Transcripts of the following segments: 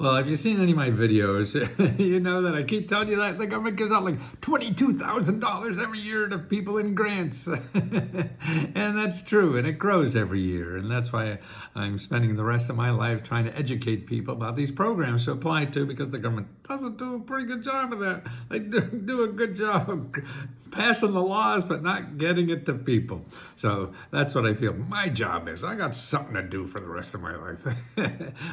Well, have you seen any of my videos? You know that I keep telling you that the government gives out like $22,000 every year to people in grants. And that's true, and it grows every year. And that's why I'm spending the rest of my life trying to educate people about these programs to apply to, because the government doesn't do a pretty good job of that. They do a good job of passing the laws, but not getting it to people. So that's what I feel my job is. I got something to do for the rest of my life.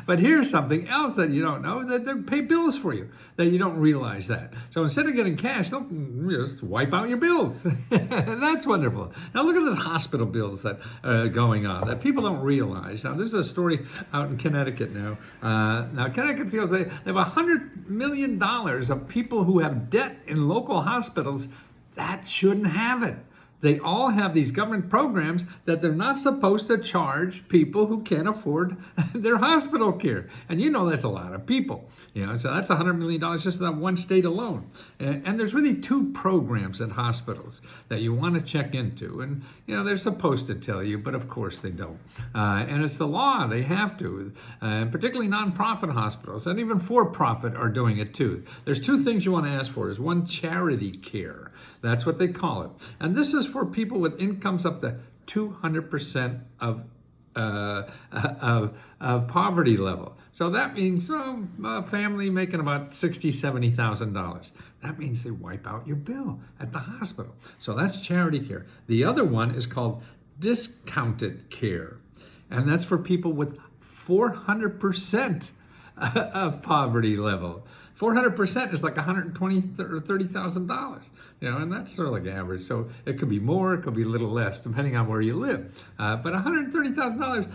But here's something else that you don't know, that they pay bills for you, that you don't realize that. So instead of getting cash, they'll just wipe out your bills. That's wonderful. Now look at the hospital bills that are going on that people don't realize. Now this is a story out in Connecticut now. Now Connecticut feels they have $100 million of people who have debt in local hospitals that shouldn't have it. They all have these government programs that they're not supposed to charge people who can't afford their hospital care. And you know that's a lot of people. So that's $100 million just in that one state alone. And there's really two programs at hospitals that you want to check into. And they're supposed to tell you, but of course they don't. And it's the law, they have to. Particularly nonprofit hospitals, and even for-profit are doing it too. There's two things you want to ask for. Is one, charity care. That's what they call it. And this is for people with incomes up to 200% of poverty level. So that means a family making about $60,000, $70,000. That means they wipe out your bill at the hospital. So that's charity care. The other one is called discounted care. And that's for people with 400% of poverty level. 400% is like $120,000 or $30,000, and that's sort of like average. So it could be more, it could be a little less, depending on where you live. But $130,000,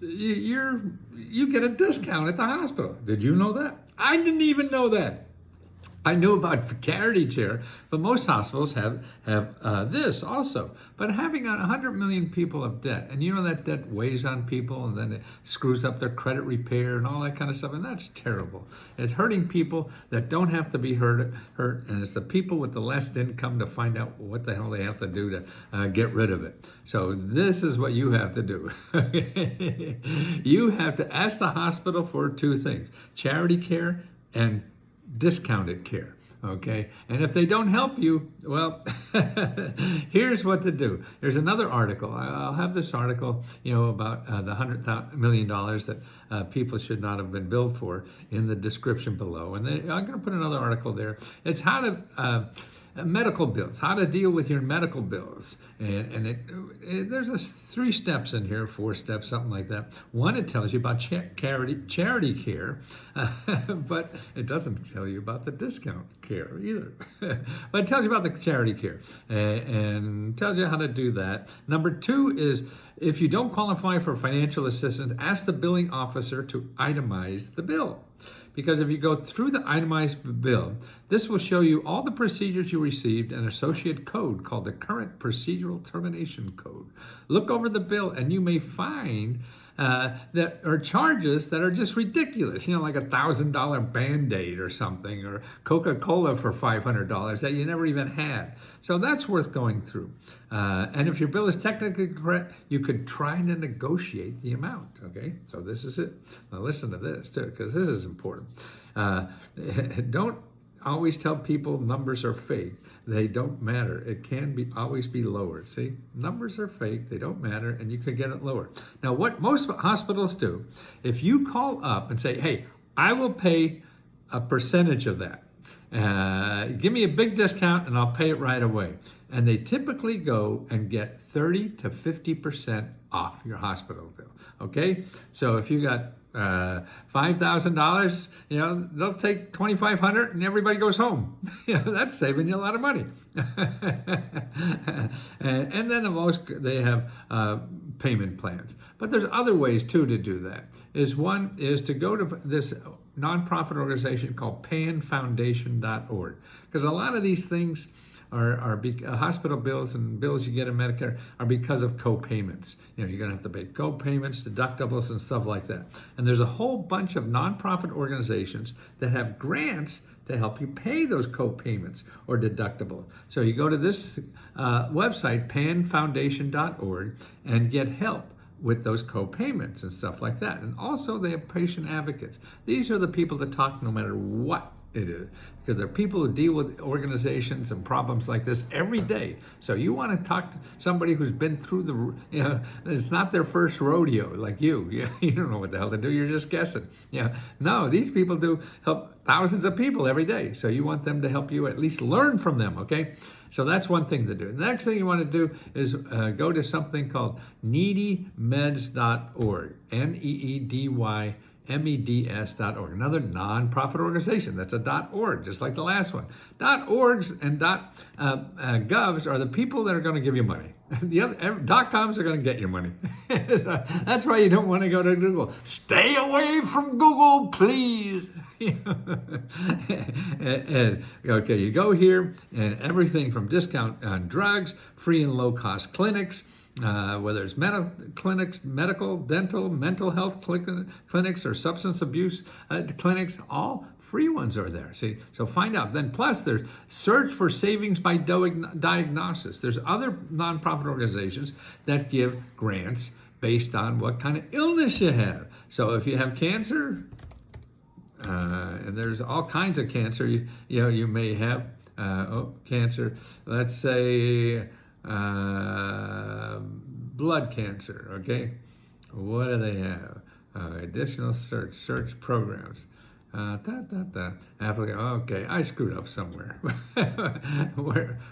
you get a discount at the hospital. Did you know that? I didn't even know that. I knew about charity care, but most hospitals have this also. But having 100 million people of debt, and that debt weighs on people, and then it screws up their credit repair and all that kind of stuff, and that's terrible. It's hurting people that don't have to be hurt, and it's the people with the less income to find out what the hell they have to do to get rid of it. So this is what you have to do. You have to ask the hospital for two things: charity care and discounted care. Okay, and if they don't help you, well, here's what to do. There's another article. I'll have this article, about the $100 million that people should not have been billed for in the description below. And I'm going to put another article there. It's how to medical bills, how to deal with your medical bills. And there's 3 steps in here, 4 steps, something like that. One, it tells you about charity care, but it doesn't tell you about the discount care either. But it tells you about the charity care and tells you how to do that. Number 2 is, if you don't qualify for financial assistance, ask the billing officer to itemize the bill. Because if you go through the itemized bill, this will show you all the procedures you received and associate code called the Current Procedural Termination Code. Look over the bill and you may find that are charges that are just ridiculous, like $1,000 Band-Aid or something, or Coca-Cola for $500 that you never even had. So that's worth going through. And if your bill is technically correct, you could try to negotiate the amount, okay? So this is it. Now listen to this too, because this is important. Don't always tell people numbers are fake. They don't matter. It can always be lower. See, numbers are fake. They don't matter, and you can get it lower. Now, what most hospitals do, if you call up and say, hey, I will pay a percentage of that. Give me a big discount and I'll pay it right away. And they typically go and get 30 to 50% off your hospital bill. Okay? So if you got $5,000, they'll take $2,500 and everybody goes home. That's saving you a lot of money. And then they have payment plans. But there's other ways too to do that. One is to go to this nonprofit organization called panfoundation.org, because a lot of these things are hospital bills and bills you get in Medicare are because of co-payments. You're going to have to pay co-payments, deductibles, and stuff like that. And there's a whole bunch of nonprofit organizations that have grants to help you pay those co-payments or deductibles. So you go to this website, panfoundation.org, and get help with those co-payments and stuff like that. And also they have patient advocates. These are the people that talk no matter what it is, because there are people who deal with organizations and problems like this every day. So you want to talk to somebody who's been through it's not their first rodeo like you. You don't know what the hell to do. You're just guessing. No, these people do help thousands of people every day. So you want them to help you at least learn from them, okay? So that's one thing to do. The next thing you want to do is go to something called needymeds.org, NEEDYMEDS.org, another nonprofit organization. That's a .org, just like the last one. .orgs and .govs are the people that are going to give you money. The other .coms are going to get your money. That's why you don't want to go to Google. Stay away from Google, please. Okay, you go here, and everything from discount on drugs, free and low-cost clinics, whether it's medical, dental, mental health clinics, or substance abuse clinics, all free ones are there. See, so find out. Then plus there's search for savings by diagnosis. There's other nonprofit organizations that give grants based on what kind of illness you have. So if you have cancer, and there's all kinds of cancer you may have, cancer, let's say blood cancer, okay? What do they have? Additional search programs. Okay, I screwed up somewhere.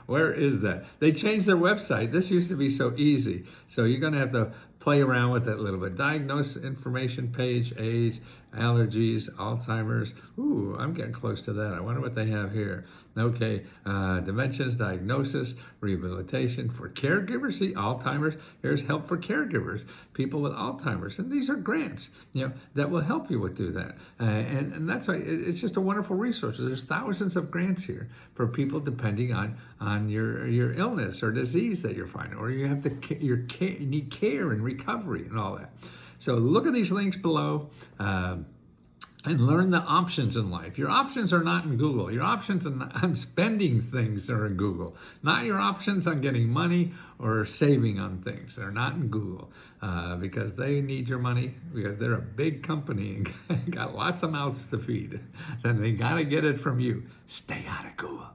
Where is that? They changed their website. This used to be so easy. So you're going to have to play around with it a little bit. Diagnosis information page, age, allergies, Alzheimer's. Ooh, I'm getting close to that. I wonder what they have here. Okay, dementias, diagnosis, rehabilitation for caregivers. See, Alzheimer's. Here's help for caregivers, people with Alzheimer's, and these are grants, that will help you do that. And that's why it's just a wonderful resource. There's thousands of grants here for people depending on your illness or disease that you're finding, or you have you need care and recovery and all that. So look at these links below. And learn the options in life. Your options are not in Google. Your options on spending things are in Google. Not your options on getting money or saving on things. They're not in Google because they need your money, because they're a big company and got lots of mouths to feed. And they got to get it from you. Stay out of Google.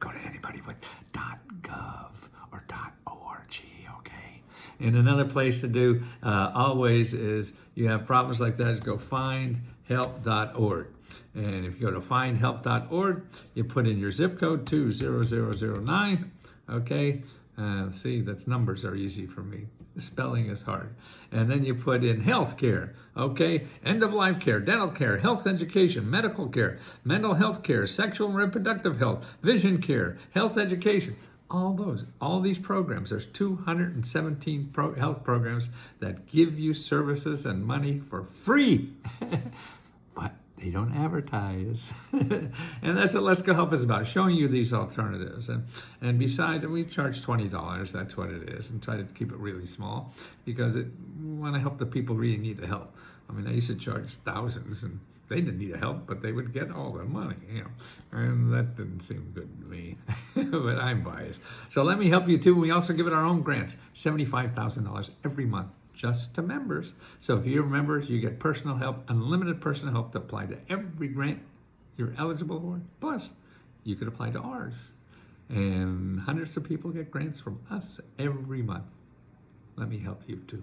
Go to anybody with .gov or .org, okay? And another place to do always is, you have problems like that, is go findhelp.org. And if you go to findhelp.org, you put in your zip code 20009, okay? See, that's numbers are easy for me. Spelling is hard. And then you put in healthcare, okay? End-of-life care, dental care, health education, medical care, mental health care, sexual and reproductive health, vision care, health education. All these programs. There's 217 health programs that give you services and money for free. But they don't advertise. And that's what Let's Go Help is about, showing you these alternatives. And besides, we charge $20, that's what it is, and try to keep it really small, because we want to help the people really need the help. I mean, I used to charge thousands, and they didn't need help, but they would get all the money, and that didn't seem good to me. But I'm biased. So let me help you too. We also give it our own grants, $75,000 every month, just to members. So if you're members, you get personal help, unlimited personal help to apply to every grant you're eligible for. Plus, you could apply to ours. And hundreds of people get grants from us every month. Let me help you too.